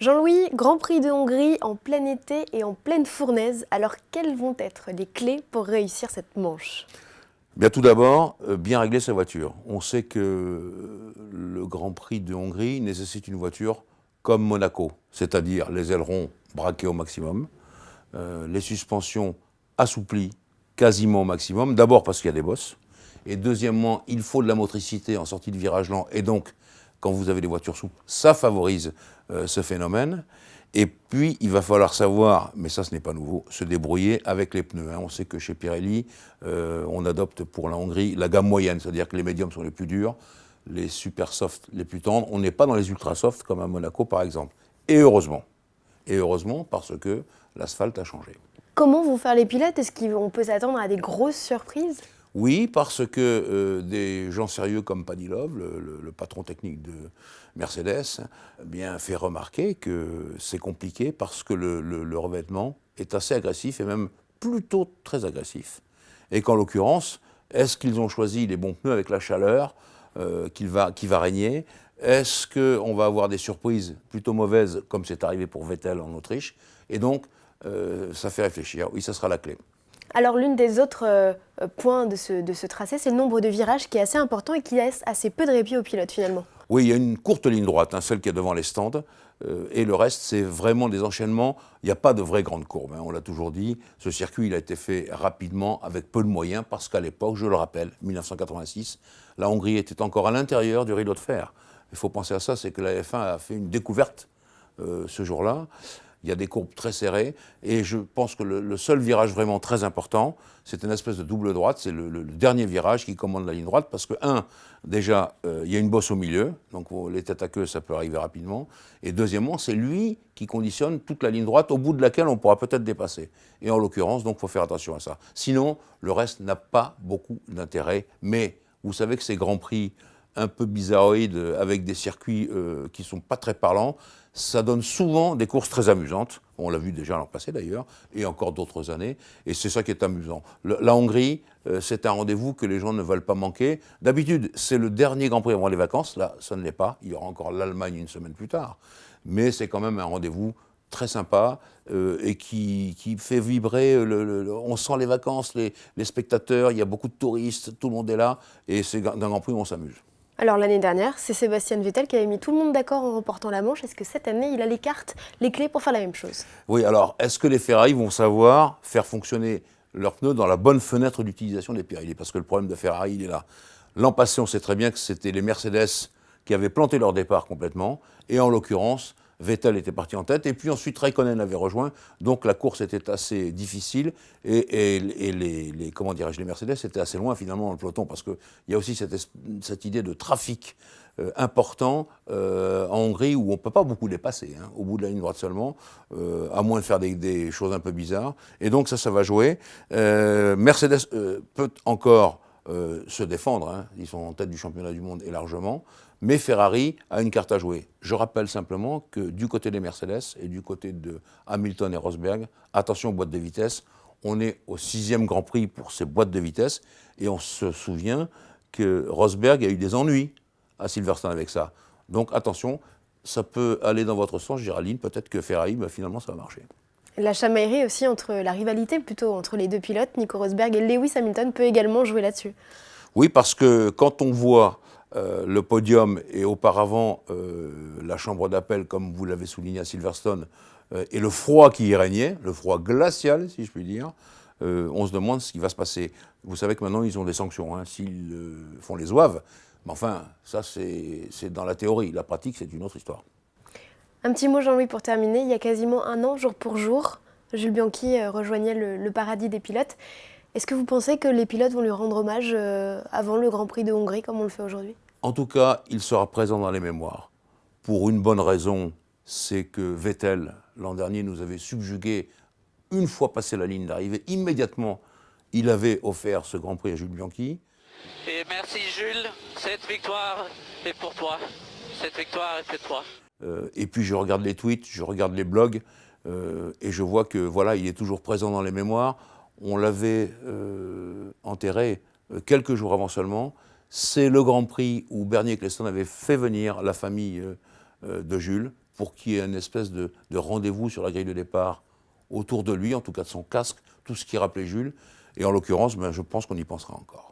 Jean-Louis, Grand Prix de Hongrie en plein été et en pleine fournaise. Alors, quelles vont être les clés pour réussir cette manche? Bien, tout d'abord, bien régler sa voiture. On sait que le Grand Prix de Hongrie nécessite une voiture comme Monaco, c'est-à-dire les ailerons braqués au maximum, les suspensions assouplies quasiment au maximum, d'abord parce qu'il y a des bosses, et deuxièmement, il faut de la motricité en sortie de virage lent, et donc, quand vous avez des voitures souples, ça favorise ce phénomène. Et puis, il va falloir savoir, mais ça ce n'est pas nouveau, se débrouiller avec les pneus. On sait que chez Pirelli, on adopte pour la Hongrie la gamme moyenne, c'est-à-dire que les médiums sont les plus durs, les super soft les plus tendres. On n'est pas dans les ultra soft comme à Monaco par exemple. Et heureusement. Et heureusement parce que l'asphalte a changé. Comment vont faire les pilotes? Est-ce qu'on peut s'attendre à des grosses surprises? Oui, parce que des gens sérieux comme Padilov, le patron technique de Mercedes, eh bien, fait remarquer que c'est compliqué parce que le revêtement est assez agressif et même plutôt très agressif. Et qu'en l'occurrence, est-ce qu'ils ont choisi les bons pneus avec la chaleur qui va régner? Est-ce qu'on va avoir des surprises plutôt mauvaises comme c'est arrivé pour Vettel en Autriche? Et donc, ça fait réfléchir. Oui, ça sera la clé. Alors, l'une des autres points de ce tracé, c'est le nombre de virages qui est assez important et qui laisse assez peu de répit aux pilotes finalement. Oui, il y a une courte ligne droite, celle qui est devant les stands, et le reste, c'est vraiment des enchaînements. Il n'y a pas de vraies grandes courbes, on l'a toujours dit. Ce circuit, il a été fait rapidement, avec peu de moyens, parce qu'à l'époque, je le rappelle, 1986, la Hongrie était encore à l'intérieur du rideau de fer. Il faut penser à ça, c'est que la F1 a fait une découverte ce jour-là. Il y a des courbes très serrées, et je pense que le seul virage vraiment très important, c'est une espèce de double droite, c'est le dernier virage qui commande la ligne droite, parce que, déjà, il y a une bosse au milieu, donc les têtes à queue, ça peut arriver rapidement, et deuxièmement, c'est lui qui conditionne toute la ligne droite, au bout de laquelle on pourra peut-être dépasser. Et en l'occurrence, donc, il faut faire attention à ça. Sinon, le reste n'a pas beaucoup d'intérêt, mais vous savez que ces grands prix un peu bizarroïdes, avec des circuits qui ne sont pas très parlants, ça donne souvent des courses très amusantes. On l'a vu déjà l'an passé d'ailleurs, et encore d'autres années, et c'est ça qui est amusant. La Hongrie, c'est un rendez-vous que les gens ne veulent pas manquer. D'habitude, c'est le dernier Grand Prix avant les vacances, là, ça ne l'est pas. Il y aura encore l'Allemagne une semaine plus tard, mais c'est quand même un rendez-vous très sympa et qui fait vibrer, on sent les vacances, les spectateurs, il y a beaucoup de touristes, tout le monde est là, et c'est d'un Grand Prix où on s'amuse. Alors l'année dernière, c'est Sébastien Vettel qui avait mis tout le monde d'accord en remportant la manche. Est-ce que cette année, il a les cartes, les clés pour faire la même chose? Oui, alors, est-ce que les Ferrari vont savoir faire fonctionner leurs pneus dans la bonne fenêtre d'utilisation des Pirelli? Parce que le problème de Ferrari, il est là. L'an passé, on sait très bien que c'était les Mercedes qui avaient planté leur départ complètement, et en l'occurrence, Vettel était parti en tête, et puis ensuite Raikkonen avait rejoint, donc la course était assez difficile, et comment dirais-je, les Mercedes étaient assez loin finalement dans le peloton, parce qu'il y a aussi cette idée de trafic important en Hongrie, où on ne peut pas beaucoup dépasser, au bout de la ligne droite seulement, à moins de faire des choses un peu bizarres, et donc ça va jouer. Mercedes peut encore se défendre, ils sont en tête du championnat du monde et largement, mais Ferrari a une carte à jouer. Je rappelle simplement que du côté des Mercedes et du côté de Hamilton et Rosberg, attention aux boîtes de vitesse, on est au 6e Grand Prix pour ces boîtes de vitesse, et on se souvient que Rosberg a eu des ennuis à Silverstone avec ça. Donc attention, ça peut aller dans votre sens, Géraldine, peut-être que Ferrari, finalement ça va marcher. La chamaillerie aussi, la rivalité plutôt entre les deux pilotes, Nico Rosberg et Lewis Hamilton, peut également jouer là-dessus. Oui, parce que quand on voit le podium et auparavant la chambre d'appel, comme vous l'avez souligné à Silverstone, et le froid qui y régnait, le froid glacial, si je puis dire, on se demande ce qui va se passer. Vous savez que maintenant, ils ont des sanctions, s'ils font les zouaves. Mais enfin, ça, c'est dans la théorie. La pratique, c'est une autre histoire. Un petit mot, Jean-Louis, pour terminer. Il y a quasiment un an, jour pour jour, Jules Bianchi rejoignait le paradis des pilotes. Est-ce que vous pensez que les pilotes vont lui rendre hommage avant le Grand Prix de Hongrie, comme on le fait aujourd'hui? En tout cas, il sera présent dans les mémoires. Pour une bonne raison, c'est que Vettel, l'an dernier, nous avait subjugués une fois passé la ligne d'arrivée. Immédiatement, il avait offert ce Grand Prix à Jules Bianchi. Et merci Jules, cette victoire est pour toi. Cette victoire est pour toi. Et puis je regarde les tweets, je regarde les blogs, et je vois que voilà, il est toujours présent dans les mémoires. On l'avait enterré quelques jours avant seulement. C'est le Grand Prix où Bernie Ecclestone avait fait venir la famille de Jules, pour qu'il y ait une espèce de rendez-vous sur la grille de départ autour de lui, en tout cas de son casque, tout ce qui rappelait Jules. Et en l'occurrence, je pense qu'on y pensera encore.